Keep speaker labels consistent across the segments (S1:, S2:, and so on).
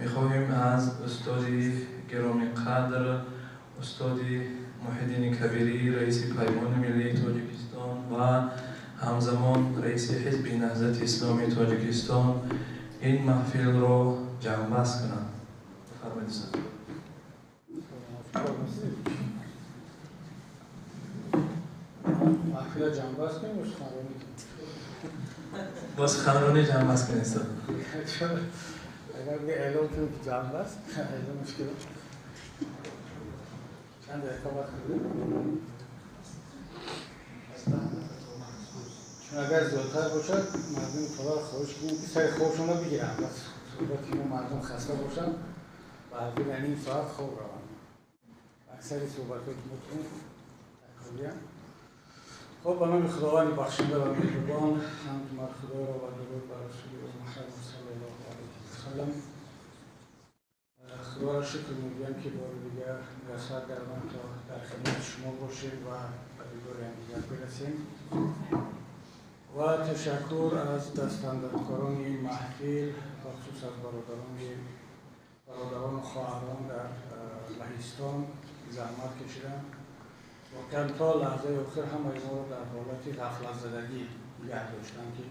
S1: میخواهیم از استادی گرامی قدر استادی محیدین کبیری رئیس پیمان ملی تاجیکستان و همزمان رئیس حزب نهضت اسلامی تاجیکستان این محفل را جمع‌بست کنند. بفرمایید استاد.
S2: محفل جمع‌بست کنیم
S1: باز خانرانی جمع‌بست کنید استاد.
S2: اگر به اعلام کنیم که جمع‌بست اعلام مشکل چند دقیقه وقت داریم. چون اگر زیادتر باشد مردم خدا را خواهش کنیم که سر خوابشون را بگیرن، بس صحبتی که مردم خسته باشن بعد در این ساعت خواب روند. اکثر صحبت که میکنیم تکراریم. خب به نام خداوند بخشنده و مهربان، حمد بر خدا را و درود بر رسول محمد صلی الله علیه و سلم. خدا را شکر می‌گویم که بار دیگر میسر کردن تا در خدمت شما باشیم و به دیدار همدیگر برسیم. و تشکر از دستاندرکاران این محفل و خصوص از برادران و خواهران در لهستان زحمت کشیدند و تا لحظه آخر همه ما را در حالت غفلت زدگی نگه داشتن که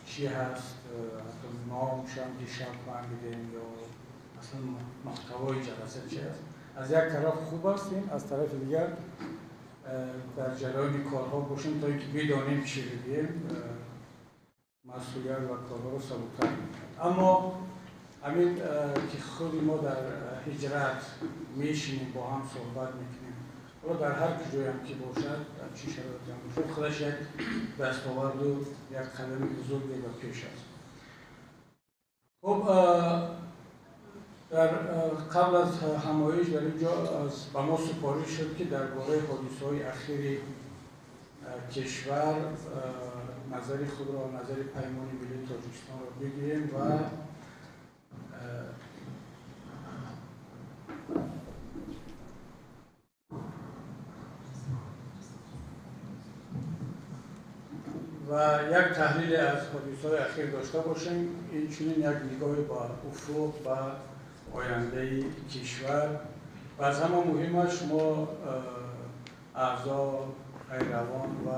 S2: چی هست، نامش هم دیشب فهمیدیم یا اصلا محتوای جلسه چی هست. از یک طرف خوب هستیم، از طرف دیگر در جریان کارها باشیم تا اینکه بدانیم چی بگیم، مسئولیت و کارها رو سبک‌تر می‌کنیم. اما همین که خود ما در هجرت میشینیم با هم صحبت میکنیم و در هر کجایی هم که باشد، در چی شرایطی هم باشد، خودش یک دستاورد و یک قدم بزرگ به پیش است. خب در قبل از همایش در اینجا به ما سپارش شد که درباره حادثه‌های اخیر کشور نظر خود را، نظر پیمان ملی تاجیکستان را بگوییم و یک تحلیل از حادثه‌های اخیر داشته باشیم. این چنین یک نگاه با افق و آینده کشور و از همه مهمش ما اعضا، پیروان و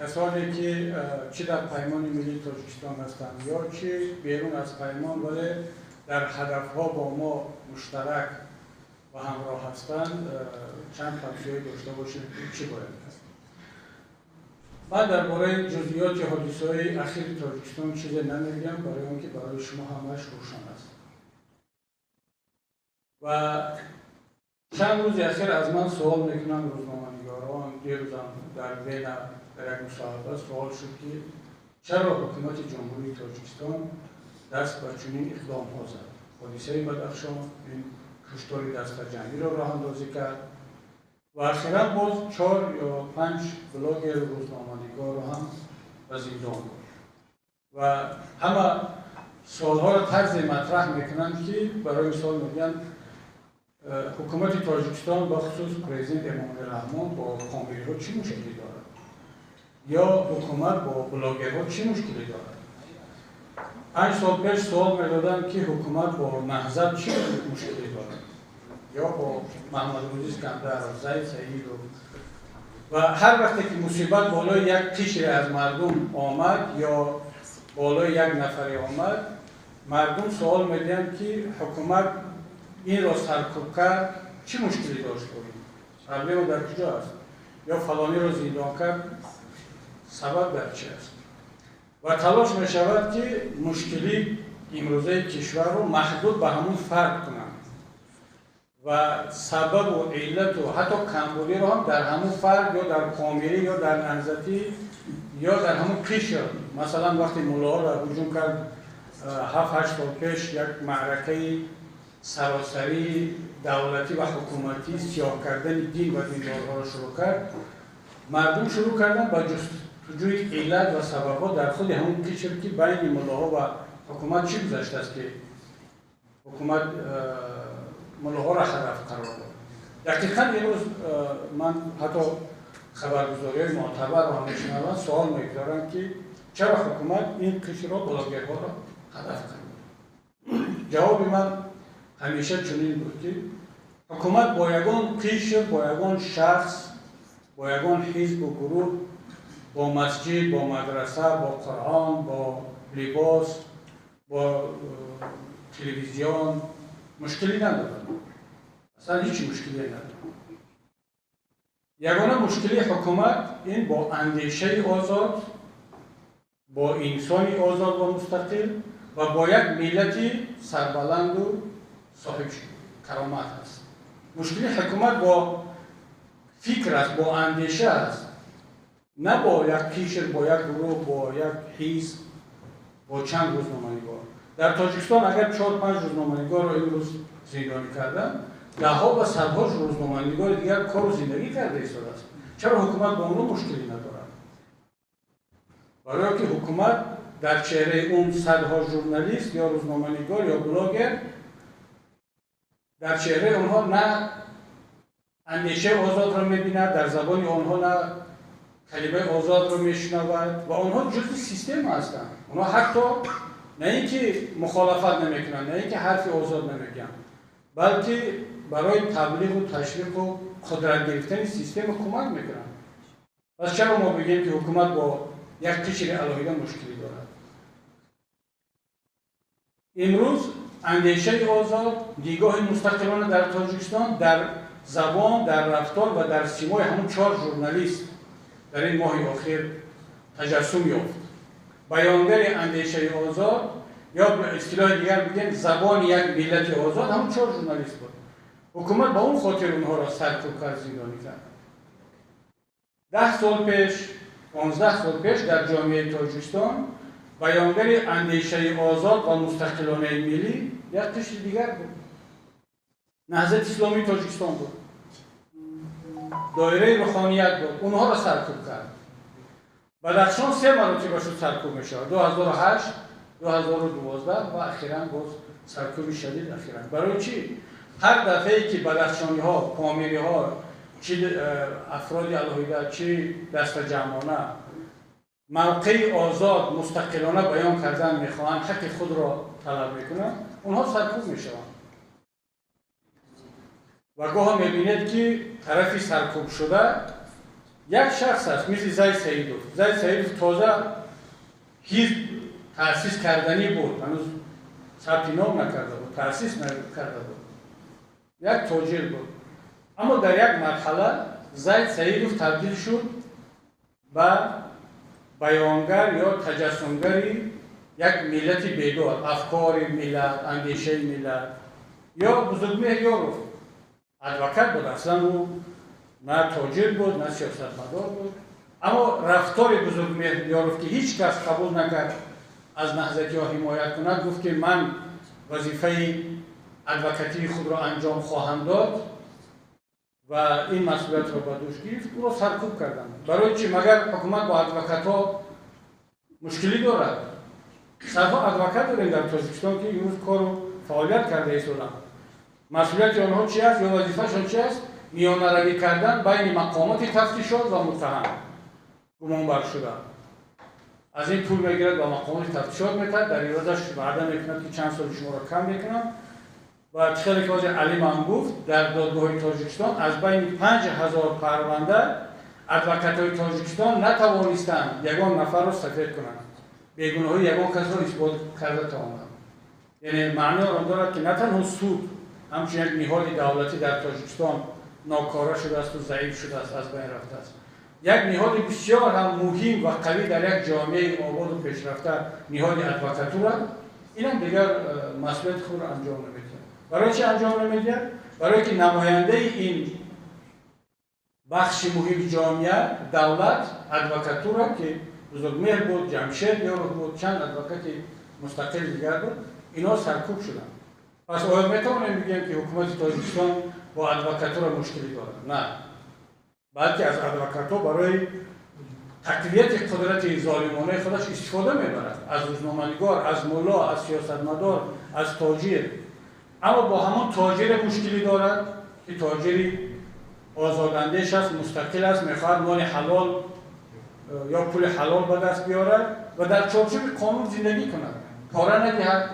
S2: کسانی که چه در پیمان ملی تاجیکستان هستند یا چه بیرون از پیمان ولی در هدفها با ما مشترک و همراه هستند چند توصیه داشته باشیم که چه باید هست. من درباره جزئیات حادثه‌های اخیر تاجیکستان چیزی نمیگم برای اینکه برای شما همش روشن است. و چند روز اخیر از من سوال میکنن روزنامه‌نگاران، دیروزم در وینا در یک مصاحبه سوال شد که چرا حکومت جمهوری تاجیکستان دست به چنین اقدام‌ها زد. حادثه بدخشان این کشتار دست جمعی را راه اندازی کرد و اخیراً باز 4 یا 5 بلاگر روزنامه‌نگار را هم به زندان برد. و همه سوال‌ها را طرز مطرح میکنند که برای مثال میگن حکومت تاجیکستان با خصوص پرزیدنت امام رحمان با کامری‌ها چی مشکلی دارد؟ یا حکومت با بلاگرها چی مشکلی دارد؟ 5 سال پیش سوال می‌دادند که حکومت با نهضت چی مشکلی دارد؟ یا با محمد روزی اسکندر و زید سعید و هر وقتی که مصیبت بالای یک قشر از مردم آمد یا بالای یک نفر آمد، مردم سوال می‌دهند که حکومت این را سرکوب کرد چی مشکلی داشت کنیم؟ پرابلم در کجا است؟ یا فلانی را زندان کرد سبب در چی است؟ و تلاش می شود که مشکلی امروزه کشور رو محدود به همون فرد کنند و سبب و علت و حتی کمبودی رو هم در همون فرد یا در کامری یا در نهضتی یا در همون قشر. مثلا وقتی ملاها را هجوم کرد 7-8 سال پیش یک معرکه سراسری دولتی و حکومتی سیاه کردن دین و دیندارها را شروع کرد، مردم شروع کردن با جستجوی علت و سبب‌ها در خود همون قشر که بین ملاها و حکومت چی گذشته است که حکومت ملاها را هدف قرار داد. دقیقاً امروز من حتی خبرگزاری‌های معتبر و میشنوم سوال می‌گذارند که چرا حکومت این قشر را بلاگرها را هدف قرار داد؟ جواب من همیشه چنین بود که حکومت با یگان قشر، با یگان شخص، با یگان حزب و گروه، با مسجد، با مدرسه، با قرآن، با لباس، با تلویزیون مشکلی ندارد. اصلا هیچ مشکلی ندارد. یگانه مشکلی حکومت این با اندیشه آزاد، با انسانی آزاد و مستقل و با یک ملتی سربلند و صاحب کرامت است. مشکلی حکومت با فکر است، با اندیشه است، نه با یک قشر، با یک گروه، با یک حزب، با چند روزنامه‌نگار. در تاجیکستان اگر 4-5 روزنامه‌نگار رو امروز زندانی کردن، ده‌ها و صدها روزنامه‌نگار دیگر کار و زندگی کرده ایستاده است. چرا حکومت با اونها مشکلی ندارد؟ برای که حکومت در چهره اون صدها ژورنالیست یا روزنامه‌نگار یا بلاگر، در چهره اونها نه اندیشه آزاد را می‌بیند، در زبان آنها نه کلمه آزاد رو میشنود و آنها جزء سیستم هستند. اونها حتی نه اینکه مخالفت نمیکنند، نه اینکه حرف آزاد نمیگن، بلکه برای تبلیغ و تشویق و قدرت گرفتن سیستم کمک میکنند. پس چرا ما بگیم که حکومت با یک قشر علاهیده مشکلی دارد؟ امروز اندیشه آزاد، دیدگاه مستقلانه در تاجیکستان در زبان، در رفتار و در سیمای همون 4 ژورنالیست در این ماه اخیر تجسم یافت. بیانگر اندیشه آزاد یا به اصطلاح دیگر بگیم زبان یک ملت آزاد همون 4 ژورنالیست بود. حکومت با اون خاطر اونها را سرکوب کرد، زندانی کرد. 10 سال پیش، 15 سال پیش در جامعه تاجیکستان بیانگر اندیشه آزاد و مستقلانه ملی یک قشر دیگر بود. نهضت اسلامی تاجیکستان بود. دایره روحانیت بود. اونها را سرکوب کرد. بدخشان 3 مرتبه شد سرکوب میشه. 2008، 2012 و اخیراً باز سرکوب شدید اخیراً. برای چی؟ هر دفعه‌ای که بدخشانی‌ها، پامیری‌ها، چه افراد علاهیده، چه دست جمعانه موقع آزاد مستقلانه بیان کردن میخواهند، حق خود را طلب میکنند، اونها سرکوب میشوند. و گاه میبینید که طرفی سرکوب شده یک شخص است، مثل زید سعیدوف. زید سعیدوف تازه حزب تأسیس کردنی بود، هنوز ثبت نام نکرده بود، تأسیس نکرده بود، یک تاجر بود. اما در یک مرحله زید سعیدوف تبدیل شد به بیانگر یا تجسمگری یک ملت بیدار، افکار ملت، اندیشه ملت، یا بزرگمهر یاروف. ادوکات بود، اصلا او نه تاجر بود نه سیاستمدار بود، اما رفتار بزرگمهر یاروف که هیچ کس قبول نکرد از نهضتی ها حمایت کند، گفت که من وظیفه ادوکاتی خود را انجام خواهم داد و این مسئولیت را به دوش گرفت. او را سرکوب کردن. برای چی؟ مگر حکومت با ادوکات ها مشکلی دارد؟ صدها ادوکات داریم در تاجیکستان که امروز کار و فعالیت کرده ایستادن. مسئولیت آنها چی است یا وظیفه‌شان چی است؟ میانه‌روی کردن بین مقامات تفتیشات و متهم گمانبر شده. از این پول میگیرد و مقامات تفتیشات میتد، در ایرادش وعده میکند که چند سال شما را کم میکنم. و خیلی که علی من گفت در دادگاه تاجیکستان از بین 5000 پرونده ادوکات‌های تاجیکستان نتوانستند یگان نفر را سفید کنند، بیگناهی یگان کس را اثبات کرده توانند. یعنی معنی آن دارد که نه تنها سود همچنین یک نهاد دولتی در تاجیکستان ناکاره شده است و ضعیف شده است، از بین رفته است. یک نهاد بسیار هم مهم و قوی در یک جامعه آباد و پیشرفته، نهاد ادوکاتور، این هم دیگر مسئولیت خود را انجام نمی‌دهد. برای چه انجام نمی‌دهد؟ برای که نماینده این بخش مهم جامعه، دولت، ادوکاتور که بزرگمهر بود، جمشید یاروف بود، چند ادوکات مستقل دیگر بود، اینا سرکوب شدند. پس آیا میتوانیم بگیم که حکومت تاجیکستان با ادوکاتور مشکلی دارد؟ نه. بلکه از ادوکاتور برای تقویت قدرت ظالمانه خودش استفاده میبرد، از روزنامه‌نگار، از ملا، از سیاستمدار، از تاجر. اما با همون تاجر مشکلی دارد که تاجری آزاداندیش است، مستقل است، میخواهد مال حلال یا پول حلال به دست بیارد و در چارچوب قانون زندگی کند، پاره ندهد،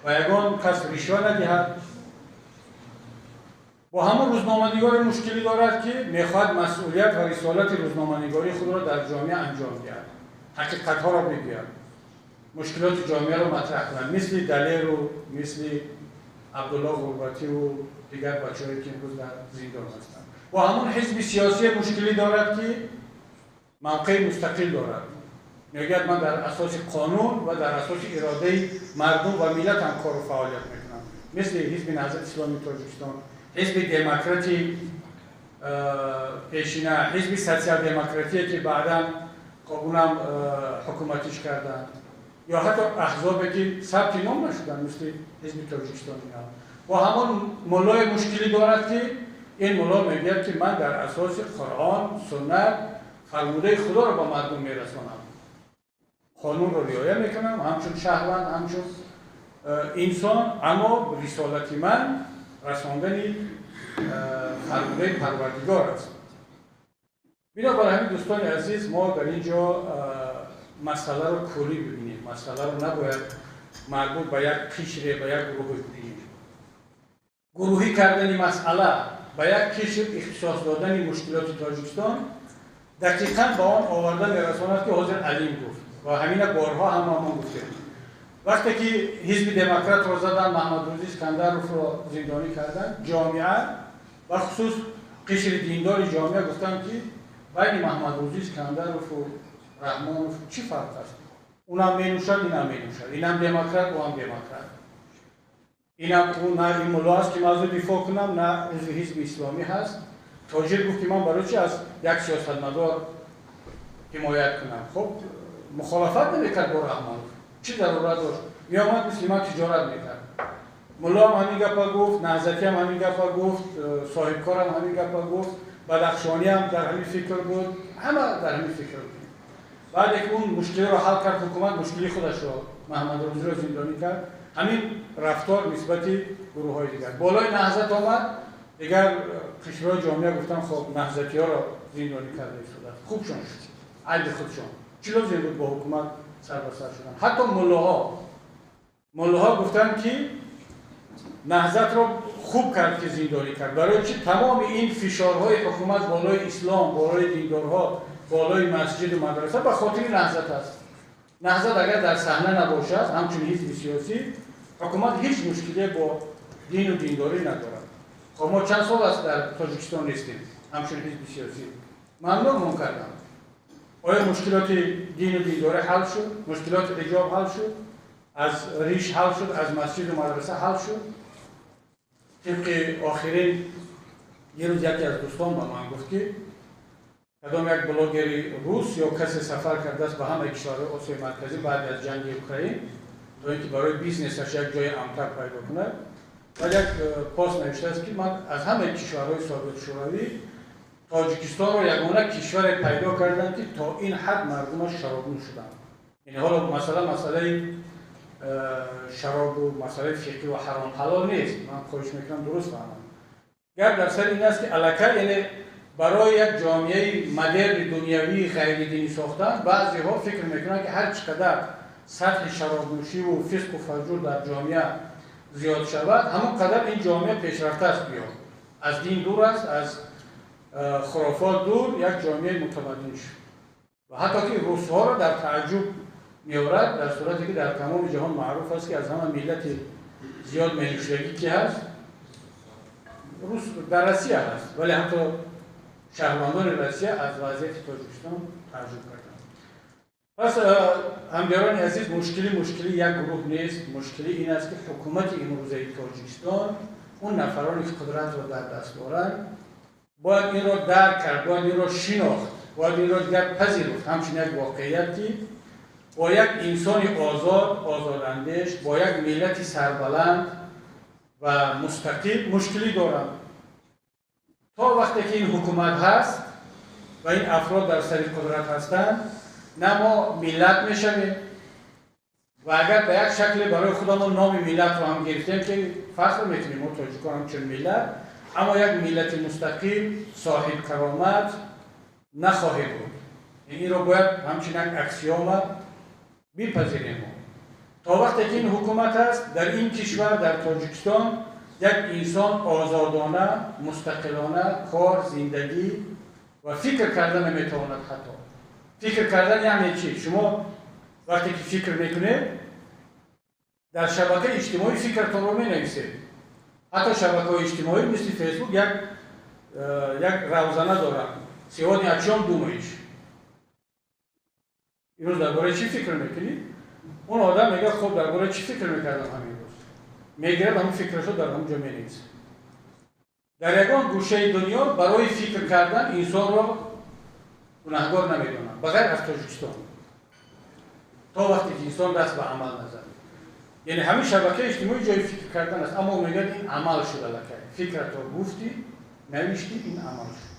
S2: و یگان کس رشوه ندهد. با همون روزنامه‌نگار مشکلی دارد که میخواهد مسئولیت و رسالت روزنامه‌نگاری خود را در جامعه انجام دهد، حقیقت‌ها را بگوید، مشکلات جامعه را مطرح کند، مثل دلیر و مثل عبدالله غربتی و دیگر بچه‌هایی که امروز در زندان هستند. با همون حزب سیاسی مشکلی دارد که موقع مستقل دارد، میگوید من در اساس قانون و در اساس اراده مردم و ملت هم کار و فعالیت میکنم، مثل حزب نهضت اسلامی تاجیکستان، حزب دموکراتی پیشینه، حزب سوسیال دموکراتی که بعدا قبولم حکومتیش کردند، یا حتی احزابی که ثبت نام نشدن مثل حزب تاجیکستان. و همون ملای مشکلی دارد که این ملا میگوید که من در اساس قرآن، سنت، فرموده خدا را به مردم میرسانم، قانون را رعایت میکنم همچون شهروند، همچون انسان، اما رسالت من رساندن فرموده پروردگار است. بنابراین همین دوستان عزیز، ما در اینجا مسئله رو کلی ببینیم، مسئله رو نباید مربوط به یک قشر، به یک گروه ببینیم. گروهی کردن مسئله به یک قشر اختصاص دادن مشکلات تاجیکستان دقیقاً به آن آورده میرساند که حاضر علیم گفت و همین بارها هم گفتیم. وقتی که حزب دموکرات را زدن، محمد روزی اسکندروف را زندانی کردن، جامعه و خصوص قشر دیندار جامعه گفتن که بین محمد روزی اسکندروف و رحمانوف چی فرق است؟ اونم می نوشد، اینم می نوشد، اینم دموکرات و هم دموکرات، اینم اون نه این ملا است که من از دفاع کنم، نه عضو حزب اسلامی هست. تاجر گفت که من برای چی از یک سیاستمدار حمایت کنم؟ خب مخالفت نمیکرد با رحمانوف، چی ضرورت داشت؟ میامد مثل من تجارت میکرد. ملا هم همین گپا گفت، نهضتی هم همین گپا گفت، صاحبکار هم همین گپا گفت، بدخشانی هم در همین فکر بود، همه در همین فکر بود. بعد که اون مشکلی رو حل کرد حکومت، مشکلی خودش رو محمد روزی رو زندانی کرد، همین رفتار نسبت گروه های دیگر. بالای نهضت آمد، دیگر قشرهای جامعه گفتن خب نهضتی ها را زندانی کرده شده، خوبشون شد، عیب خودشون، چی لازم بود با حکومت سر به سر شدن. حتی ملاها گفتن که نهضت را خوب کرد که زندانی کرد، برای چی؟ تمام این فشارهای حکومت بالای اسلام، بالای دیندارها، بالای مسجد و مدرسه به خاطر نهضت است. نهضت اگر در صحنه نباشد، همچون حزب سیاسی، حکومت هیچ مشکلی با دین و دینداری ندارد. خب ما چند سال است در تاجیکستان نیستیم، همچون حزب سیاسی، ممنون کردم. آیا مشکلات دین و دینداری حل شد؟ مشکلات حجاب حل شد؟ از ریش حل شد؟ از مسجد و مدرسه حل شد؟ طبق آخرین یه روز یکی از دوستان با من گفت که کدام یک بلاگر روس یا کسی سفر کرده است به همه کشورهای آسیای مرکزی بعد از جنگ اوکراین تا اینکه برای بیزنسش یک جای امن‌تر پیدا کنه و یک پست نوشته است که من از همه کشورهای سابق شوروی تاجیکستان رو یگانه کشور پیدا کردن که تا این حد مردمش شرابنوش شدن. یعنی حالا مسئله شراب و مسئله فقهی و حرام حلال نیست، من خواهش میکنم درست فهمم. گپ در سر این است که الکه یعنی برای یک جامعه مدرن دنیوی غیر دینی ساختن، بعضی‌ها فکر میکنن که هر چقدر سطح شرابنوشی و فسق و فجور در جامعه زیاد شود، همون قدر این جامعه پیشرفته است، بیا از دین دور است، از خرافات دور، یک جامعه متمدن شد. و حتی که روس‌ها را در تعجب می‌آورد، در صورتی که در تمام جهان معروف است که از همه ملت زیاد مینوشتگی که هست روس در روسیه هست، ولی حتی شهروندان روسیه از وضعیت تاجیکستان تعجب کردند. پس همکاران عزیز، مشکلی یک گروه نیست، مشکلی این است که حکومت امروزه تاجیکستان، اون نفرانی که قدرت را در دست دارند، باید این را درک کرد، باید این را شناخت، باید این را پذیرفت، همچنین یک واقعیتی با یک انسان آزاد، آزاداندیش، با یک ملت سربلند و مستقل مشکلی دارند. تا وقتی که این حکومت هست و این افراد در سر قدرت هستند، نه ما ملت میشویم و اگر به یک شکل برای خودمون نام ملت رو هم گرفتیم که فخر میکنیم ما تاجیکان هم چون ملت، اما یک ملت مستقل صاحب کرامت نخواهد بود. این رو باید همچنین اکسیوم بپذیریم. تا وقتی که این حکومت هست در این کشور، در تاجیکستان، یک انسان آزادانه، مستقلانه کار، زندگی و فکر کردن نمیتواند. حتی فکر کردن یعنی چی؟ شما وقتی که فکر میکنید در شبکه اجتماعی فکرتون رو مینویسید. حتی شبکه اجتماعی مثل فیسبوک یک روزانه دارن. سیوانی اچام دومایش. امروز درباره چی فکر میکنید؟ اون آدم میگه خب درباره چی فکر میکردم همین روز؟ میگیره همون فکرشو در همونجا مینویسه. در یگان گوشه دنیا برای فکر کردن انسان را گناهکار نمیدونن بغیر از تاجیکستان. تا وقتی که انسان دست به عمل نزنه. یعنی همین شبکه اجتماعی جای فکر کردن است، اما میگه این عمل شده لکه. فکرت رو گفتی، نوشتی، این عمل شد.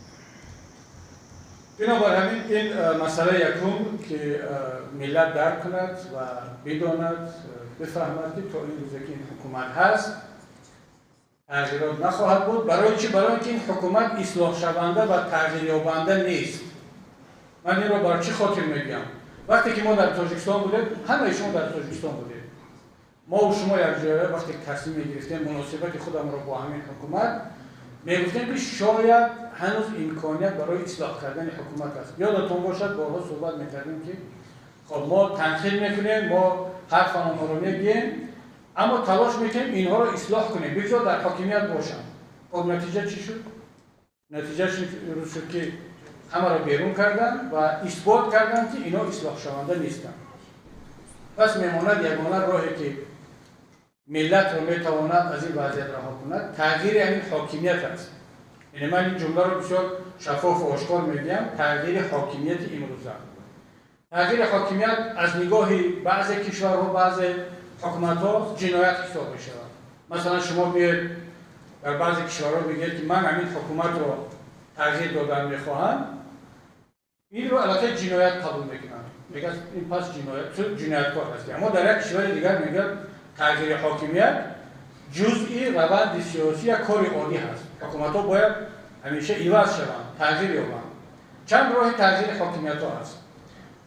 S2: بنابراین این مسئله یکم که ملت درک کند و بداند، بفهمد که تا این روزه که این حکومت هست تغییرات نخواهد بود. برای چی؟ برای اینکه این حکومت اصلاح شونده و تغییر یابنده نیست. من این رو برای چی خاطر میگم؟ وقتی که ما در تاجیکستان بودیم، همه شما در تاجیکستان بودیم. ما و شما یک جای وقتی تصمیم می‌گرفتیم مناسبت خودمون رو با همین حکومت میگفتیم که شاید هنوز امکانیت برای اصلاح کردن حکومت است. یادتون باشد بارها صحبت می‌کردیم که خب ما تنقید می‌کنیم، ما حرفمون رو میگیم، اما تلاش می‌کنیم اینها رو اصلاح کنیم بگذار در حاکمیت باشن. خب نتیجه چی شد؟ نتیجه روز شد که همه را بیرون کردن و اثبات کردن که اینا اصلاح شونده نیستن. پس میماند یگانه راهی که ملت رو میتواند از این وضعیت رها کند تغییر همین حاکمیت است. یعنی من این جمله رو بسیار شفاف و آشکار میگم، تغییر حاکمیت امروزه. تغییر حاکمیت از نگاه بعضی کشورها و بعضی حکومت‌ها جنایت حساب می‌شود. مثلا شما بیاید در بعضی کشورها بگید که من همین حکومت رو تغییر دادن می‌خواهم، این رو علاقه جنایت قبول می‌کنن. میگن این پس جنایتکار هستی. اما در یک کشور دیگر میگن تغییر حاکمیت جزئی روند سیاسی یا کار عادی هست. حکومت‌ها باید همیشه عوض شوند، تغییر یابند. چند راه تغییر حاکمیت‌ها هست.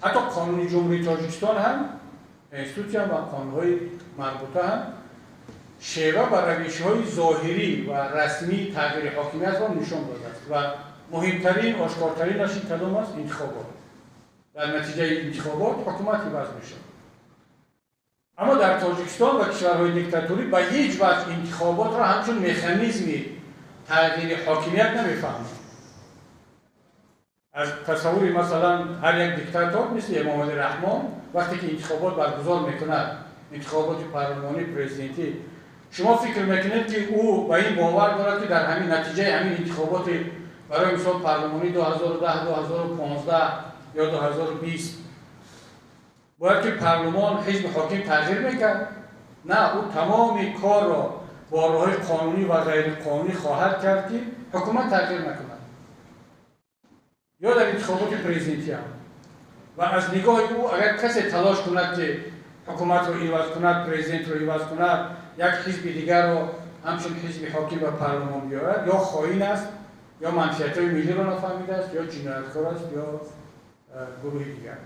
S2: حتی قانون جمهوری تاجیکستان هم، انستیتوت هم و قانون‌های مربوطه هم شیوه و روش‌های ظاهری و رسمی تغییر حاکمیت را نشان داده است و مهمترین، آشکارترینش کدام است؟ انتخابات. در نتیجه انتخابات حکومت عوض میشه. اما در تاجیکستان و کشورهای دیکتاتوری به هیچ وجه انتخابات را همچون مکانیزمی تغییر حاکمیت نمیفهمند. از تصوری مثلا هر یک دیکتاتور مثل امام علی رحمان وقتی که انتخابات برگزار میکند، انتخابات پارلمانی، پرزیدنتی، شما فکر میکنید که او با این باور دارد که در همین نتیجه همین انتخابات برای مثال پارلمانی 2010 2015 یا 2020 باید که پارلمان حزب حاکم تغییر میکرد؟ نه، او تمام کار را با راه‌های قانونی و غیر قانونی خواهد کرد که حکومت تغییر نکند. یا در انتخابات پرزیدنتی هم و از نگاه او اگر کسی تلاش کند که حکومت رو عوض کند، پرزیدنت رو عوض کند، یک حزب دیگر رو همچون حزب حاکم و پارلمان بیارد، یا خائن است، یا منفعت‌های ملی رو نفهمیده است، یا جنایتکار است، یا گروه دیگر.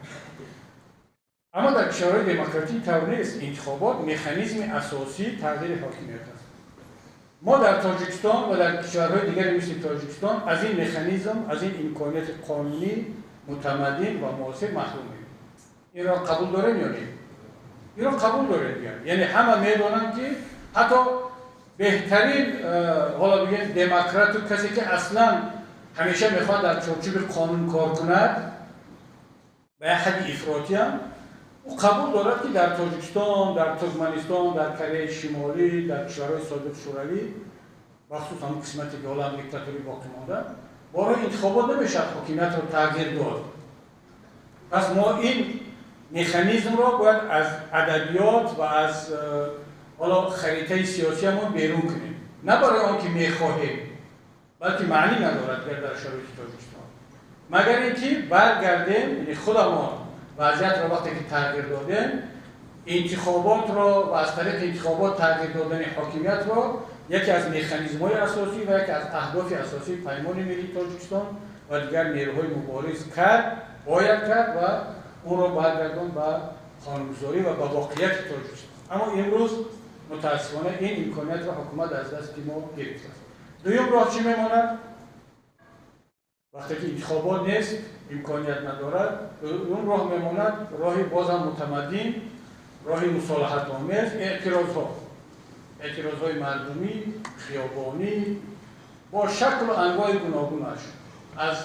S2: اما در کشورهای دموکراتیک طور نیست. انتخابات مکانیزم اساسی تغییر حاکمیت است. ما در تاجیکستان و در کشورهای دیگری مثل تاجیکستان از این مکانیزم، از این امکانیت قانونی متمدن و معاصر محرومیم. این را قبول داریم یا نه؟ این را قبول داریم. یعنی همه میدونن که حتی بهترین حالا بگیم دموکرات و کسی که اصلا همیشه میخواد در چارچوب قانون کار کند به حد افراطی هم او قبول دارد که در تاجیکستان، در ترکمنستان، در کره شمالی، در کشورهای سابق شوروی بخصوص همون قسمتی که حالا دیکتاتوری باقی مانده برای انتخابات نمیشه حاکمیت رو تغییر داد. پس ما این مکانیزم را باید از ادبیات و از حالا خریطه سیاسی ما بیرون کنیم. نه برای آنکه میخواهیم، بلکه معنی ندارد در شرایط تاجیکستان. مگر اینکه برگردیم، یعنی خودمان وضعیت را وقتی که تغییر دادیم، انتخابات را و از طریق انتخابات تغییر دادن حاکمیت را یکی از مکانیزم‌های اساسی و یکی از اهداف اساسی پیمان ملی تاجیکستان و دیگر نیروهای مبارز باید کرد و اون را برگردان به قانون‌گذاری و به واقعیت تاجیکستان. اما امروز متاسفانه این امکانیت را حکومت از دست ما گرفته است. دوم راه چی میماند؟ وقتی که انتخابات نیست، امکانیت ندارد، اون راه میماند راهی بازم متمدن، راهی مصالحت آمیز، اعتراض‌های مردمی، خیابانی با شکل و انواع گوناگونش، از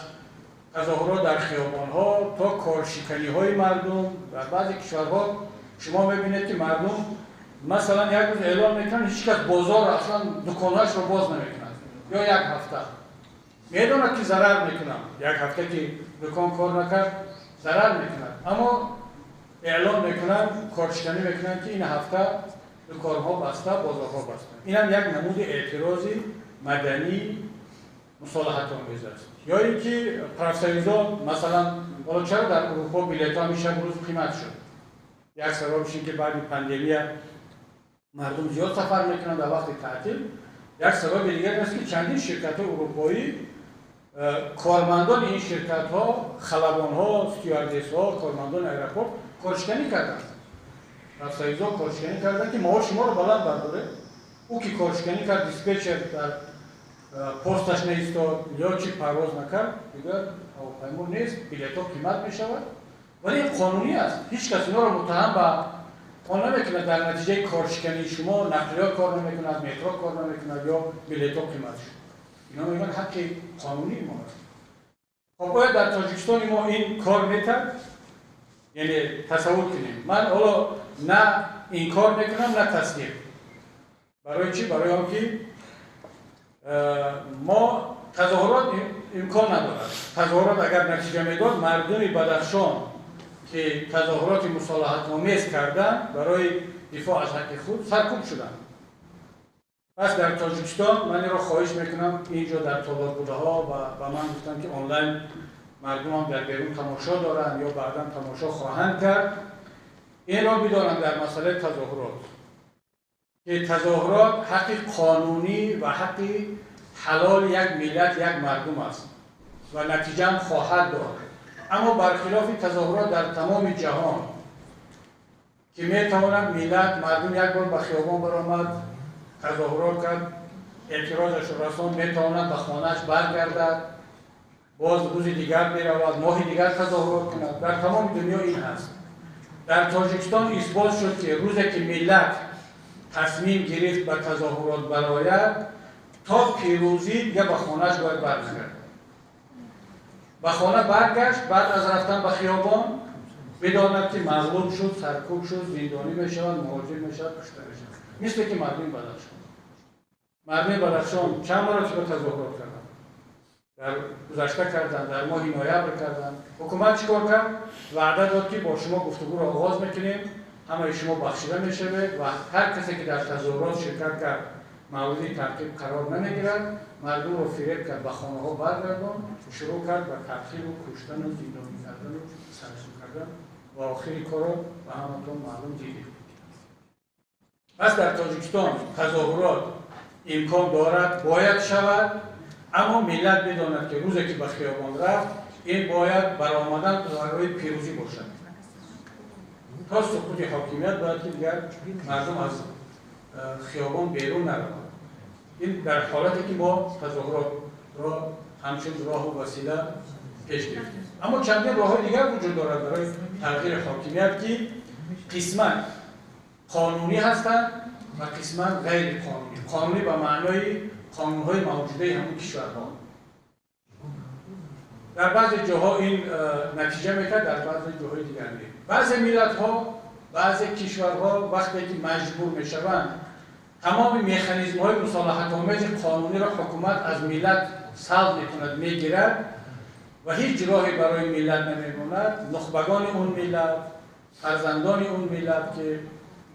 S2: تظاهرات در خیابان‌ها تا کارشکنی‌های مردم. در بعضی کشورها شما می‌بینید که مردم مثلا یک روز اعلام میکنن هیچ کس بازار اصلا دکانهاش رو باز نمیکنن یا یک هفته میدونن که ضرر میکنن، یک هفته که دکان کار نکرد ضرر میکنن، اما اعلام میکنن کارشکنی میکنن که این هفته دکانها بسته، بازارها بسته. این هم یک نمود اعتراضی مدنی مصالحت آمیز است. یا اینکه پرافسایزا مثلا حالا چرا در اروپا بلیط‌ها میشه روز قیمت شد؟ یک سببش این که بعد پاندمی مردم زیاد سفر میکنن در وقت تعطیل. یک سبب دیگر است که چندین شرکت اروپایی کارمندان این شرکت ها، خلبان ها، استیواردس ها، کارمندان ایرپورت کارشکنی کردن. افسایزا کارشکنی کردن که معاش شما رو بلند برداره. او که کارشکنی کرد دیسپچر در پستش نیستاد یا چی پرواز نکرد دیگر هواپیما نیست، بلیط ها قیمت می شود. ولی این قانونی است. هیچ کس اینا رو متهم به آن نمیکنه در نتیجه کارشکنی شما نقلیات کار نمیکنه، مترو کار نمیکنه یا بلیط ها قیمت شد. اینا میگن حق قانونی ما است. خب باید در تاجیکستان ما این کار میترد، یعنی تصور کنیم من حالا نه این کار میکنم نه تصدیق. برای چی؟ برای آنکه ما تظاهرات امکان ندارد. تظاهرات اگر نتیجه میداد مردم بدخشان که تظاهرات مصالحت آمیز کردن برای دفاع از حق خود سرکوب شدند. پس در تاجیکستان من این را خواهش میکنم اینجا در تالار بوده ها و من گفتم که آنلاین مردم هم در بیرون تماشا دارند یا بعدا تماشا خواهند کرد، این را بدانند در مسئله تظاهرات که تظاهرات حق قانونی و حق حلال یک ملت یک مردم است و نتیجه هم خواهد داد. اما برخلاف تظاهرات در تمام جهان که میتوانند ملت مردم یک بار به خیابان برآمد تظاهرات کرد اعتراضش رسان میتواند به خانه‌اش برگردد باز روز دیگر برود ماه دیگر تظاهرات کند. در تمام دنیا این هست. در تاجیکستان اثبات شد که روزی که ملت تصمیم گرفت به تظاهرات برآید تا پیروزی دیگه به خانه‌اش باید برگردد. به خانه برگشت بعد از رفتن به خیابان بداند که مغلوب شد، سرکوب شد، زندانی میشود، مهاجر میشود، کشته میشود. مثل که مردم بدخشان چند مرتبه تظاهرات کردند. در گذشته کردند، در ماه نوامبر کردند. حکومت چیکار کرد؟ وعده داد که با شما گفتگو را آغاز میکنیم، همه شما بخشیده میشوید و هر کسی که در تظاهرات شرکت کرد مورد تعقیب قرار نمیگیرد. مردم رو فریب کرد، به خانه ها برگردان، شروع کرد به تعقیب و کشتن و زندانی کردن و سرکوب کردن و آخری کار رو به همتون معلوم دیدید. پس در تاجیکستان تظاهرات امکان دارد، باید شود، اما ملت بداند که روزی که به خیابان رفت این باید برآمدن برای پیروزی باشد. تا سقوط حاکمیت باید که دیگر مردم از خیابان بیرون نروند. این در حالتی که ما تظاهرات را همچون راه و وسیله پیش گرفتیم. اما چندین راه‌های دیگر وجود دارد برای تغییر حاکمیت که قسماً قانونی هستند و قسماً غیر قانونی. قانونی به معنای قانون‌های موجوده همون کشورها. در بعضی جاها این نتیجه می‌دهد، در بعضی جاهای دیگر نه. بعضی ملت‌ها، بعضی کشورها وقتی که مجبور می‌شوند تمام مکانیزم‌های مصالحت آمیز قانونی را حکومت از ملت سلب می‌کند، می‌گیرد و هیچ راهی برای ملت نمی‌ماند. نخبگان اون ملت، فرزندان اون ملت که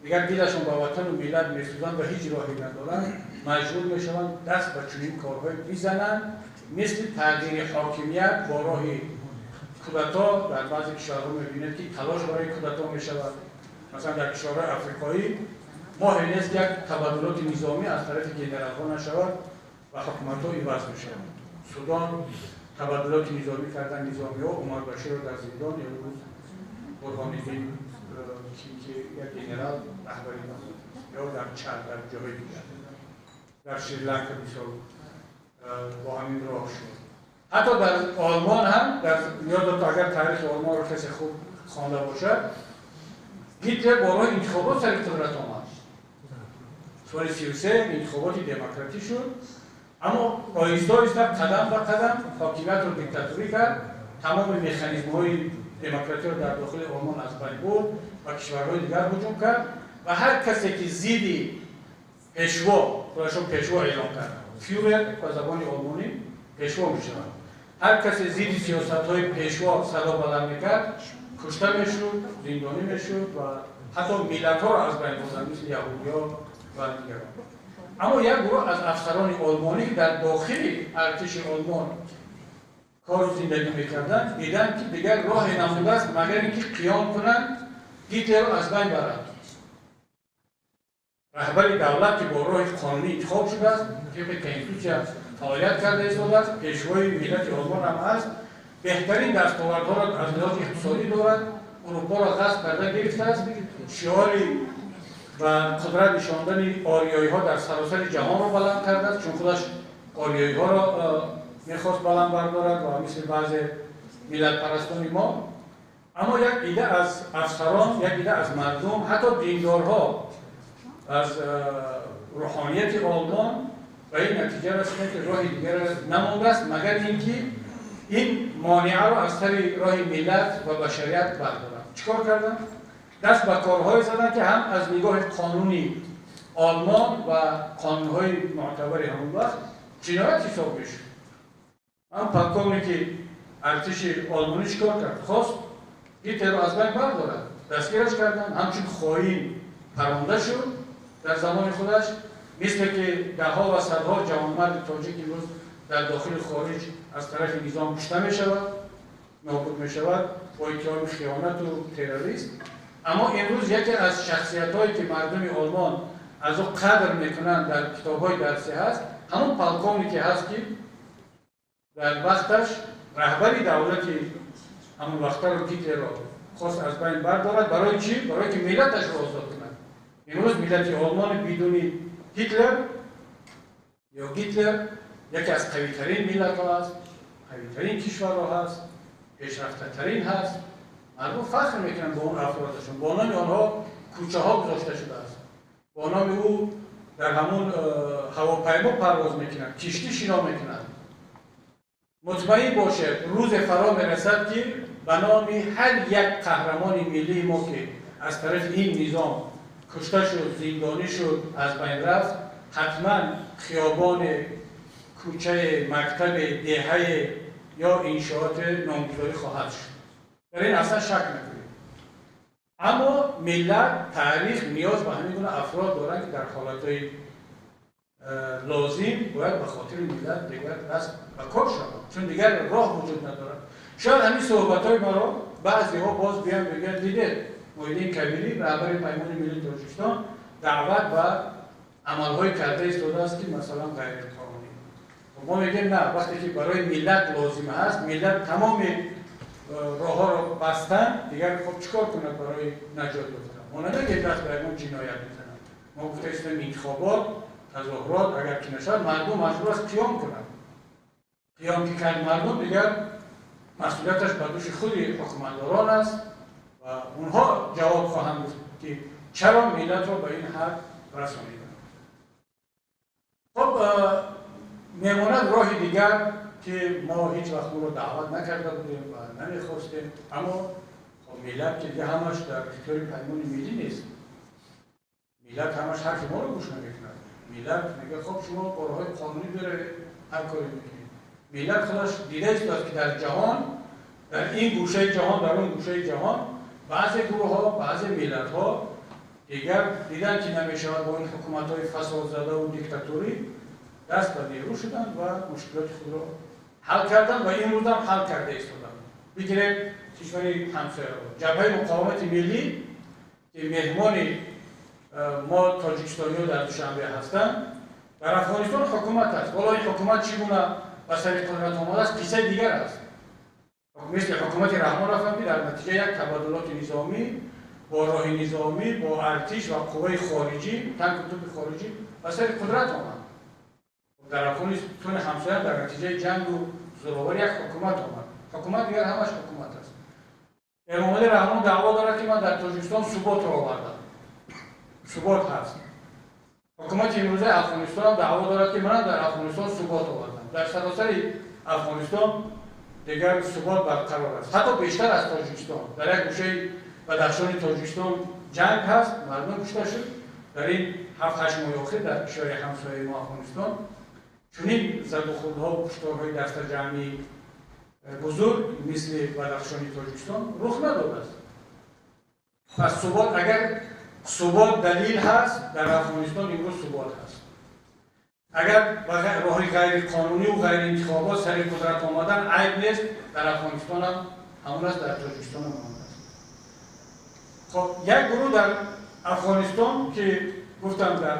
S2: دیگر دلشون به وطن و ملت می‌سوزند و هیچ راهی ندارند، مجبور می‌شوند دست به چنین کارهای بزنند، مثل تغییر حاکمیت با راه کودتا. در بعضی کشورها می‌بینید که تلاش برای کودتا می‌شود. مثلا در کشورهای آفریقایی ماه نیست یک تبادلات نظامی از طرف جنرال‌ها نشود و حکومت‌ها عوض می‌شوند. سودان تبادلات نظامی کردن، نظامی‌ها عمر بشیر را در زندان، امروز برهان الدین که یک جنرال رهبری داشت یا در چاد در جای دیگر در شریلانکا مثال با همین راه شد. حتی در آلمان هم در یادت اگر تاریخ آلمان رو کسی خوب خوانده باشد هیتلر با راه انتخابات سر قدرت آمد. سال 33 انتخابات دموکراتی شد اما آهسته آهسته قدم به قدم حاکمیت رو دیکتاتوری کرد. تمام مکانیزم های دموکراتی رو در داخل آلمان از بین برد و کشورهای دیگر هجوم کرد و هر کسی که زیدی پیشوا خودشون پیشوا اعلام کرد فیورر با زبان آلمانی پیشوا میشد. هر کسی زیدی سیاست های پیشوا صدا بلند میکرد کشته میشد، زندانی میشد و حتی ملت ها را از بین بردند مثل یهودی‌ها و دیگران. اما یک گروه از افسران آلمانی که در داخل ارتش آلمان کار زندگی میکردند دیدن که دیگر راه نمونده است مگر اینکه قیام کنند هیتلر را از بین برند. رهبر دولت که با راه قانونی انتخاب شده است طبق کنستیتوسیون فعالیت کرده ایستاده است، پیشوای ملت آلمان هم است، بهترین دستاوردها را از لحاظ اقتصادی دارد، اروپا را غصب کرده گرفته است، شعاری و قدرت نشاندن آریایی ها در سراسر جهان را بلند کرده است چون خودش آریایی ها را میخواست بلند بردارد و مثل بعض ملت پرستان ما. اما یک ایده از افسران، یک ایده از مردم، حتی دیندارها از روحانیت آلمان و این نتیجه رسیدند که راه دیگر نمانده است مگر اینکه این مانعه را از سر راه ملت و بشریت بردارند. چیکار کردند؟ دست به کارهای زدند که هم از نگاه قانونی آلمان و قانونهای معتبر همون وقت جنایت حساب میشد. هم پاکانی که ارتش آلمانی چیکار کرد؟ خواست هیتلر را از بین بردارد، دستگیرش کردند، همچون خائن پرونده شد در زمان خودش، مثل که دهها و صدها جوانمرد تاجیک امروز در داخل خارج از طرف نظام کشته می شود، نابود می شود با اتهام خیانت و تروریسم. اما امروز یکی از شخصیت هایی که مردم آلمان از او قدر میکنند در کتاب های درسی هست همون پالکونی که هست که در وقتش رهبری دولتی همون وقت رو هیتلر را خواست از بین بردارد. برای چی؟ برای که ملتش را آزاد کند. امروز ملت آلمان بدون هیتلر یا هیتلر یکی از قوی‌ترین ملت ها هست، قوی‌ترین کشورها هست، پیشرفته‌ترین هست. مردم فخر میکنن با اون افرادشون. با نام آنها کوچه ها گذاشته شده است. با نام او در همون هواپیما پرواز میکنن، کشتی شنا میکنن. مطمئن باشه روز فرا میرسد که به نام هر یک قهرمان ملی ما که از طرف این نظام کشته شد، زندانی شد، از بین رفت، حتما خیابان، کوچه، مکتب، دهه یا انشاءات نامگذاری خواهد شد. در این اصلا شک نکنید. اما ملت، تاریخ نیاز به همین گونه افراد دارند که در حالتهای لازم باید به خاطر ملت دیگر دست به کار شود، چون دیگر راه وجود ندارد. شاید همین صحبت‌های ما را بعضی‌ها باز بیان بگن دیده معیدین کبیری رهبر پیمان ملی تاجیکستان دعوت و عمل‌های کرده ایستاده است که مثلا غیر قانونی. ما میگیم نه، وقتی که برای ملت لازم است، ملت تمام راه‌ها را بستن، دیگر خب چیکار کنند برای نجات یافتن؟ ما نمیگیم دست به اون جنایت بزنن. ما گفتیم انتخابات، تظاهرات اگر که نشد مردم مجبور است قیام کنند. قیام که کرد مردم دیگر مسئولیتش به دوش خود حکومتداران است و اونها جواب خواهند داد که چرا ملت را به این حد رسانیدند. خب میماند راه دیگر که ما هیچ وقت او را دعوت نکرده بودیم و نمیخواستیم، اما خب ملت که دیگه همش در اختیار پیمان ملی نیست. ملت همش حرف ما رو گوش نمیکنه. ملت میگه خب شما با راه‌های قانونی بره هر کاری میکنید. ملت خودش دیده است که در جهان، در این گوشه جهان، در اون گوشه جهان، بعضی گروه‌ها، بعضی ملت‌ها دیگر دیدن که نمیشود با این حکومت‌های فساد زده و دیکتاتوری دست به نیرو شدند و مشکلات خود را حل کردند و این روز هم حل کرده ایستادند. بگیریم کشور همسایه جبهه مقاومت ملی که مهمان ما تاجیکستانی‌ها در دوشنبه هستند، در افغانستان حکومت است. والا این حکومت چگونه به سر قدرت آمده است قصه دیگر است. مثل حکومت رحمان افندی در نتیجه یک تبادلات نظامی با راه نظامی، با ارتش و قوه خارجی، تنک و توپ خارجی و سر قدرت آمد. در افغانستان همسایه در نتیجه جنگ و زورآوری یک حکومت آمد. حکومت دیگر همش حکومت است. امام علی رحمان دعوا دارد که من در تاجیکستان ثبات را آوردم. ثبات هست. حکومت امروزه افغانستان دعوا دارد که من در افغانستان ثبات آوردم. در سراسر افغانستان دیگر ثبات برقرار است. حتی بیشتر از تاجیکستان. در یک گوشه بدخشان تاجیکستان جنگ هست، مردم کشته شد. در این 7-8 ماه اخیر در کشور همسایه ما افغانستان چنین زد و خوردها و کشتارهای دست جمعی بزرگ مثل بدخشان تاجیکستان رخ نداده است. پس ثبات، اگر ثبات دلیل هست، در افغانستان امروز ثبات هست. اگر راه غیر قانونی و غیر انتخابات سر قدرت آمدن عیب نیست، در افغانستان هم همون است، در تاجیکستان هم همون است. خب یک گروه در افغانستان که گفتم در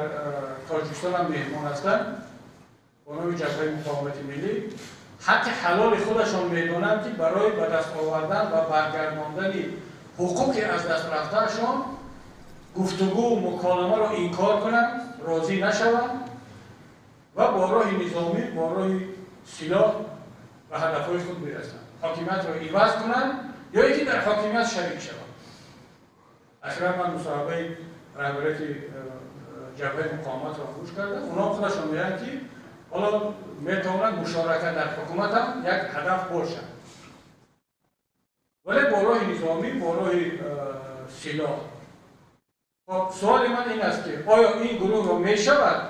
S2: تاجیکستان هم مهمان هستند، به نام جبهه مقاومت ملی، حق حلال خودشان میدانند که برای به دست آوردن و برگرداندن حقوقی از دست رفتهشان گفتگو و مکالمه را انکار کنند، راضی نشوند و با راه نظامی، با راه سلاح و هدفهای خود برسند. حاکمیت را عوض کنند یا اینکه در حاکمیت شریک شوند. اخیراً من مصاحبه رهبریت جبهه مقاومت را گوش کردم. اونا خودشان میگن که حالا میتوانند مشارکت در حکومت هم یک هدف باشد، ولی با راه نظامی، با راه سلاح. خب سوال من این است که آیا این گروه را میشود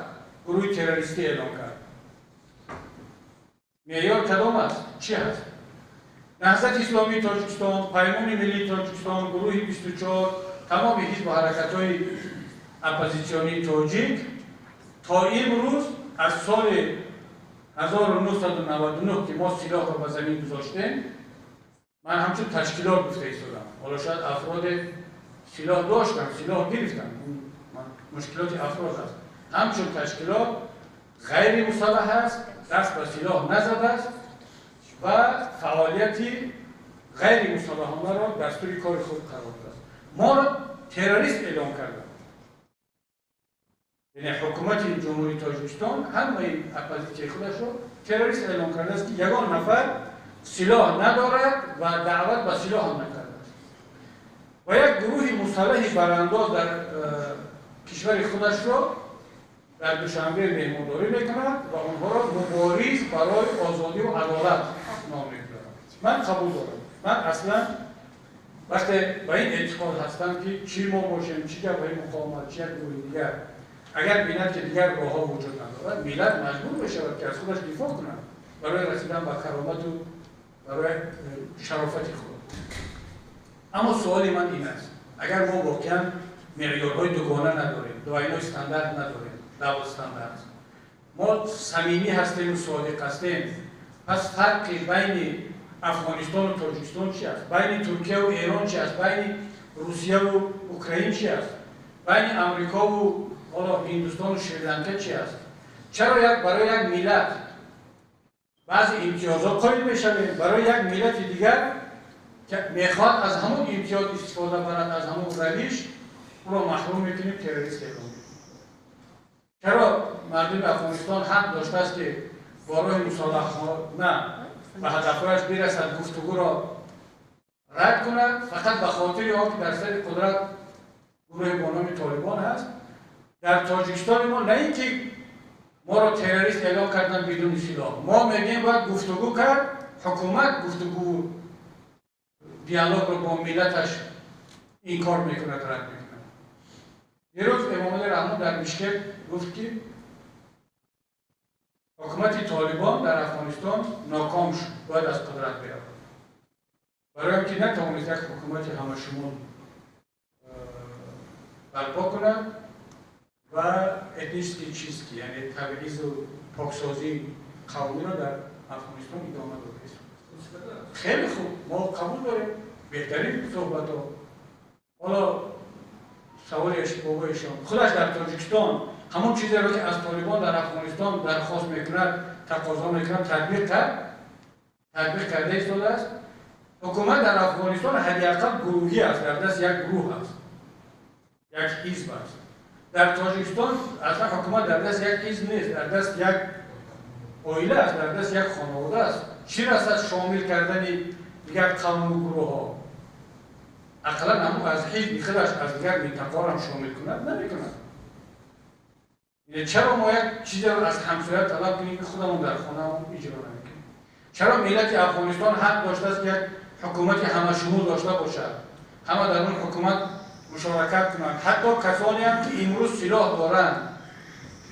S2: گروه تروریستی اعلام کرد؟ معیار کدام است؟ چی هست؟ نهضت اسلامی تاجیکستان، پیمان ملی تاجیکستان، گروه 24، تمام حزب و حرکت‌های اپوزیسیونی تاجیک تا امروز از سال 1999 که ما سلاح را به زمین گذاشتیم، من همچون تشکیلات گفته ایستادم. حالا شاید افراد سلاح داشتن، سلاح گرفتن، مشکلات افراد هست. همچون تشکیلات غیر مسلح است، دست به سلاح نزده است و فعالیتی غیر مسلحانه را دستور کار خود قرار داده است. ما را تروریست اعلام کردند. یعنی حکومت جمهوری تاجیکستان همه اپوزیسیون خودش را تروریست اعلام کرده است که یگان نفر سلاح ندارد و دعوت به سلاح هم نکرده است. و یک گروه مسلح برانداز در کشور خودش را در دوشنبه مهمانداری میکند و آنها را مبارز برای آزادی و عدالت نام میبرند. من قبول دارم. من اصلا وقتی به این اعتقاد هستم که چی ما باشیم، چی جبهه مقاومت، چی گروه دیگر، اگر بیند که دیگر راه ها وجود ندارد، ملت مجبور بشود که از خودش دفاع کند برای رسیدن به کرامت و برای شرافت خود. اما سوال من این است: اگر ما واقعا معیارهای دوگانه نداریم، دوائنای استاندارد نداریم، دبل استاندارد، ما صمیمی هستیم و صادق هستیم، پس فرق بین افغانستان و تاجیکستان چی است؟ بین ترکیه و ایران چی است؟ بین روسیه و اوکراین چی است؟ بین امریکا و هندوستان و شریلانکا چی است؟ چرا برای یک ملت بعضی امتیازات قائل میشویم، برای یک ملت دیگر که میخواد از همون امتیاز استفاده برد، از همون روش، او را محروم میکنیم، تروریست اعلام میکنیم؟ چرا مردم افغانستان حق داشته است که با راه مصالحانه و هدفهایش برسد، گفتگو را رد کند، فقط به خاطر آن که در سر قدرت گروه با نام طالبان هست؟ در تاجیکستان ما نه اینکه ما را تروریست اعلام کردن بدون سلاح، ما میگیم باید گفتگو کرد، حکومت گفتگو دیالوگ رو با ملتش این کار میکند، رد میکند. یه روز امام علی رحمان در مشکل گفت که حکومت طالبان در افغانستان ناکام شد، باید از قدرت برود. برای اینکه نتوانست یک حکومت همشمول برپا کند و اتنیستی چیستی، یعنی تبعیض و پاکسازی قومی را در افغانستان ادامه داده. خیلی خوب، ما قبول داریم، بهترین صحبت ها. حالا سوال اشتباهشان خودش در تاجیکستان همون چیزی را که از طالبان در افغانستان درخواست میکند، تقاضا میکند، تطبیق کرده ایستاده است. حکومت در افغانستان حداقل گروهی است، در دست یک گروه است. یک حزب است. در تاجیکستان اصلا حکومت در دست یک حزب نیست، در دست یک عائله است، در دست یک خانواده است. چی رسد شامل کردن دیگر قوم و گروه ها؟ اقلا هم از حزب خودش از دیگر منطقه هم شامل کند نمیکند. یعنی چرا ما یک چیزی رو از همسایه طلب کنیم که خودمون در خانه هم اجرا نمیکنیم؟ چرا ملت افغانستان حق داشته است که یک حکومت همه شمول داشته باشد، همه در اون حکومت مشارکت کنند؟ حتی کسانی هم که امروز سلاح دارند،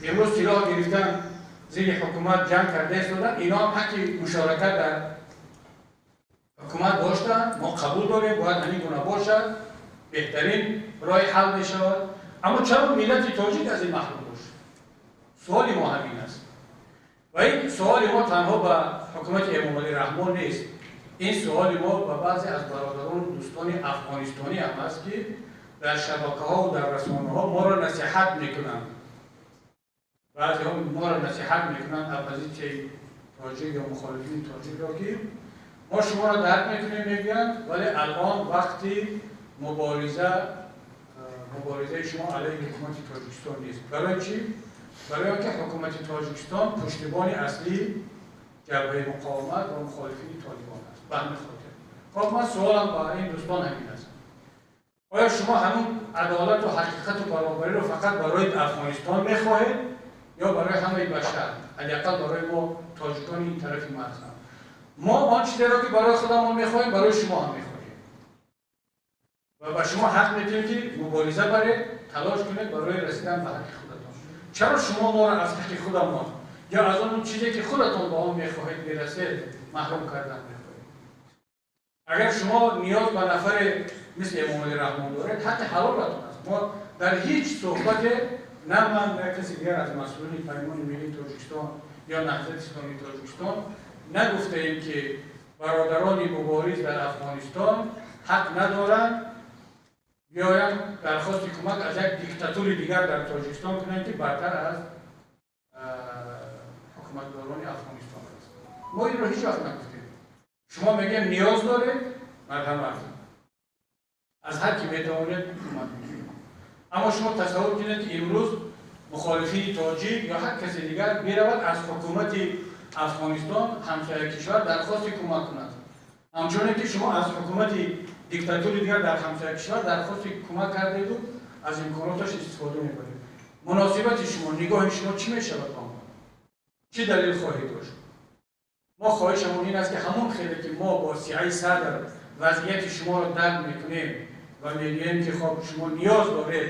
S2: امروز سلاح گرفتن زیر حکومت جنگ کرده ایستادن، اینا هم حق مشارکت در حکومت داشتن. ما قبول داریم باید همین گونه باشد، بهترین راه حل می شود. اما چرا ملت تاجیک از این محروم باشد؟ سوال ما همین است. و این سوال ما تنها به حکومت امام علی رحمان نیست، این سوال ما به بعضی از برادران دوستان افغانستانی هم است که در شبکه ها و در رسانه ها ما را نصیحت میکنند. بعضی ها ما را نصیحت میکنند، اپوزیسیون تاجیک یا مخالفین تاجیک را که ما شما را درک میکنیم میگویند، ولی الان وقتی مبارزه شما علیه حکومت تاجیکستان نیست. برای چی؟ برای اینکه حکومت تاجیکستان پشتیبان اصلی جبهه مقاومت و مخالفین طالبان است. به همین خاطر خب من سوالم با این دوستان همین است: آیا شما همون عدالت و حقیقت و برابری رو فقط برای افغانستان میخواهید یا برای همه بشر؟ حداقل برای ما تاجیکان این طرفی مرز هم. ما آن چیزی را که برای خودمون میخواهیم برای شما هم میخواهیم و به شما حق میدیم که مبارزه برید، تلاش کنید برای رسیدن به حق خودتان. چرا شما ما را از حق خودمون یا از اون چیزی که خودتان با آن میخواهید برسید محروم کردن میخواهید؟ اگر شما نیاز به نفر مثل امام علی رحمان دارید، حق حلالتون است. ما در هیچ صحبت نه من نه کسی دیگر از مسئولین پیمان ملی تاجیکستان یا نهضت اسلامی تاجیکستان نگفته ایم که برادران مبارز در افغانستان حق ندارند بیایند درخواست کمک از یک دیکتاتور دیگر در تاجیکستان کنند که برتر از حکومتداران افغانستان است. ما این را هیچ وقت نگفتیم. شما میگیم نیاز دارید، مرحمت از هر کی میتوانید کمک میکنید. اما شما تصور کنید که امروز مخالفین تاجیک یا هر کسی دیگر برود از حکومت افغانستان همسایه کشور درخواست کمک کند، همچنین که شما از حکومت دیکتاتوری دیگر در همسایه کشور درخواست کمک کردید و از امکاناتش استفاده میکنید. مناسبت شما، نگاه شما چی میشود با ما؟ چه دلیل خواهید داشت؟ ما خواهشمون این است که همون خیلی که ما با سعی صدر وضعیت شما را درک میکنیم و میگیم که خب شما نیاز دارید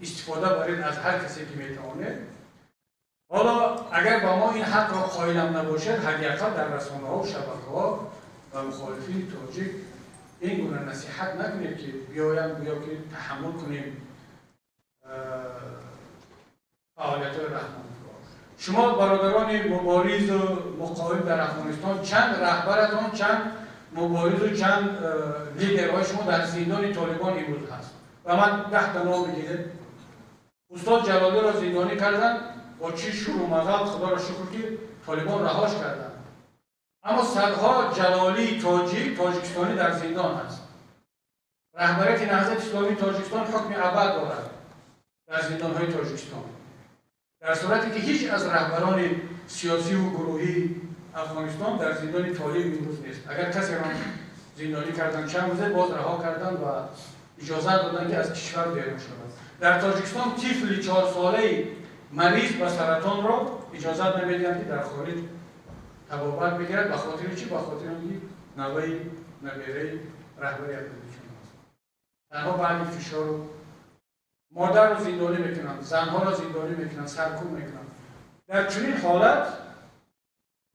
S2: استفاده برید از هر کسی که میتوانید، حالا اگر با ما این حق را قائلم نباشد، حداقل در رسانه ها و شبکه ها و مخالفین تاجیک این گونه نصیحت نکنید که بیایم بیا که تحمل کنیم فعالیت های رحمان. شما برادران مبارز و مقاوم در افغانستان، چند رهبرتان، چند مبارز و چند لیدرهای شما در زندان طالبان امروز هست؟ و من 10 تا نام بگیرید. استاد جلالی را زندانی کردن، با چی شور و مغل خدا را شکر که طالبان رهاش کردن. اما صدها جلالی تاجیکستانی در زندان هست. رهبریت نهضت اسلامی تاجیکستان حکم ابد دارد در زندانهای تاجیکستان، در صورتی که هیچ از رهبران سیاسی و گروهی افغانستان در زندان طالب امروز نیست. اگر کسی را زندانی کردن چند روزه باز رها کردن و اجازه دادن که از کشور بیرون شود. در تاجیکستان طفل 4 ساله مریض به سرطان را اجازه نمیدن که در خارج طبابت بگیرد. به خاطر چی؟ به خاطر اینکه نویره رهبری اپوزیسیون است. تنها بعد فشار رو مادر رو زندانی میکنن، زنها رو زندانی میکنن، سرکوب میکنن. در چنین حالت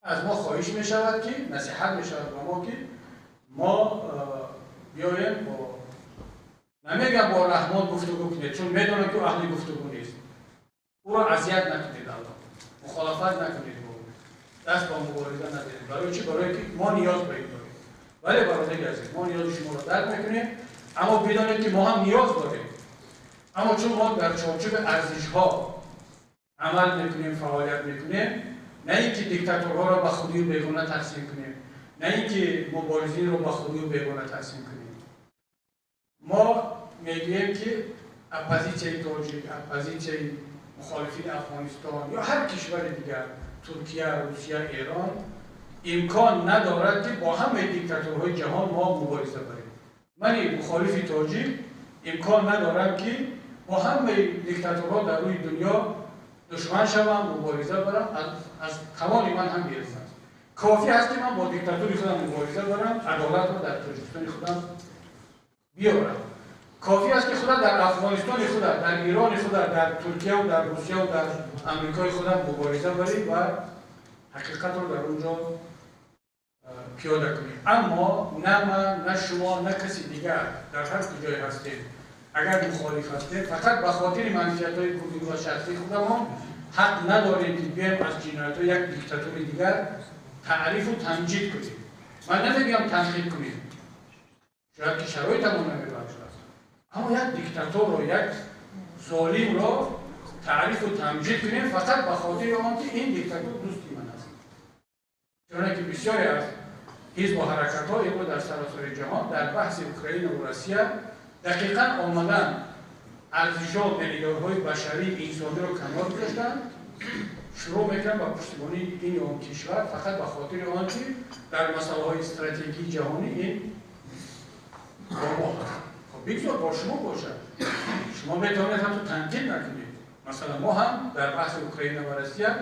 S2: از ما خواهش میشود که نصیحت میشود با ما که ما بیایم با نمیگم با رحمان گفتگو کنید، چون میدونم که اهل گفتگو نیست. او را اذیت نکنید، مخالفت نکنید، دست با مبارزه ندارید. برای چی؟ برای که ما نیاز به این داریم. ولی برادری عزیز، ما نیاز شما را درک میکنیم، اما بدانید که ما هم نیاز داریم. اما چون ما در چارچوب ارزش‌ها عمل میکنیم، فعالیت میکنیم، نه اینکه دیکتاتورها را به خودی و بیگانه تقسیم کنیم، نه اینکه مبارزین را به خودی و بیگانه تقسیم کنیم. ما میگیم که اپوزیسیون تاجیک، اپوزیسیون مخالفین افغانستان یا هر کشور دیگر، ترکیه، روسیه، ایران، امکان ندارد که با همه دیکتاتورهای جهان ما مبارزه بریم. من مخالف تاجیک امکان ندارم که با همه دیکتاتورها در روی دنیا دشمن شوم، مبارزه برم، از توان من هم بیرسم. کافی است که من با دیکتاتوری خودم مبارزه برم، عدالت رو در تاجیکستان خودم بیاورم. کافی است که خودم در افغانستان خودم، در ایران خودم، در ترکیه و در روسیه و در امریکای خودم مبارزه بریم و حقیقت رو در اونجا پیاده کنیم. اما نه من، نه شما، نه کسی دیگر در هر کجای هستیم اگر مخالف هستیم، فقط به خاطر منفعت‌های گروهی و شخصی خودمان حق نداریم که بیایم از جنایت‌های یک دیکتاتور دیگر تعریف و تمجید کنیم. من نمیگم تنقید کنیم، شاید که شرایطمون نمی‌بخشد، اما یک دیکتاتور رو، یک ظالم رو تعریف و تمجید کنیم فقط به خاطر آن که این دیکتاتور دوستی من است. چون که بسیاری از حزب و حرکت‌ها امروز در سراسر جهان در بحث اوکراین و روسیه دقیقاً آمدن ارزش‌ها، معیارهای بشری، انسانی رو کنار گذاشتن، شروع میکنن با پشتیبانی این اون کشور فقط به خاطر آنکه در مسائل استراتژیکی جهانی این با ما هست. خب بگذار با شما باشد، شما میتونید هم تو تنقید نکنید. مثلا ما هم در بحث اوکراین و روسیه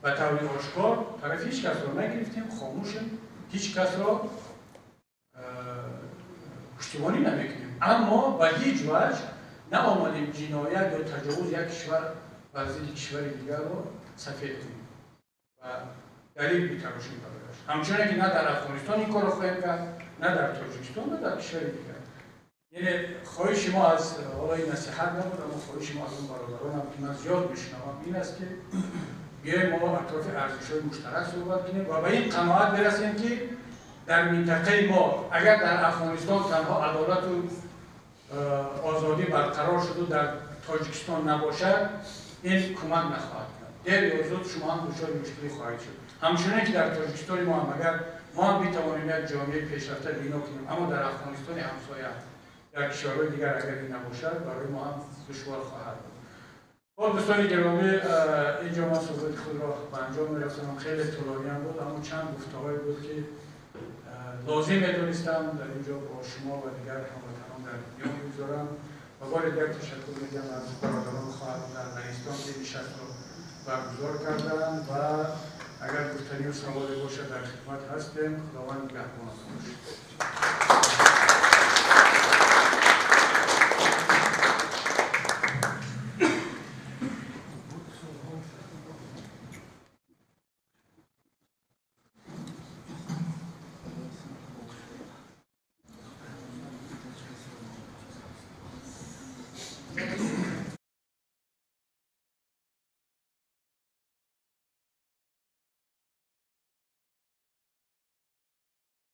S2: به طور آشکار طرف هیچ کس رو نگرفتیم، خاموشیم، هیچ کس رو پشتیبانی نمیکنیم، اما به هیچ وجه نه آمدیم جنایت یا تجاوز یک کشور بر ضد کشور دیگر رو سفید کنیم و دلیل بی‌تراشیم برایش. همچنین که نه در افغانستان این کار رو خواهیم کرد، نه در تاجیکستان، نه در کشور دیگر. یعنی خواهش ما از حالا این نصیحت نبود، اما خواهش ما از اون برادران هم که من زیاد میشنوم این است که بیایم ما اطراف ارزش‌های مشترک صحبت کنیم و به این قناعت برسیم که در منطقه ما اگر در افغانستان تنها عدالت و آزادی برقرار شد و در تاجیکستان نباشد، این کمک نخواهد کرد. دیر یا زود شما هم دچار مشکلی خواهید شد. همچنین که در تاجیکستان ما هم اگر ما هم بتوانیم یک جامعه پیشرفته بنا کنیم، اما در افغانستان همسایه در کشورهای دیگر اگر این نباشد برای ما هم دشوار خواهد بود. خب دوستان گرامی، اینجا من صحبت خود را به انجام می‌رسانم. خیلی طولانی هم بود، اما چند گفته‌هایی بود که لازم می‌دونستم در اینجا با شما و دیگر هموطنان در میان بگذارم. و بار دیگر تشکر می‌گم از برادران خواهران در افغانستان که نشست رو برگزار کردن و اگر گفتنی و سوالی باشد در خدمت هستیم. خداوند نگهبان شما باشد.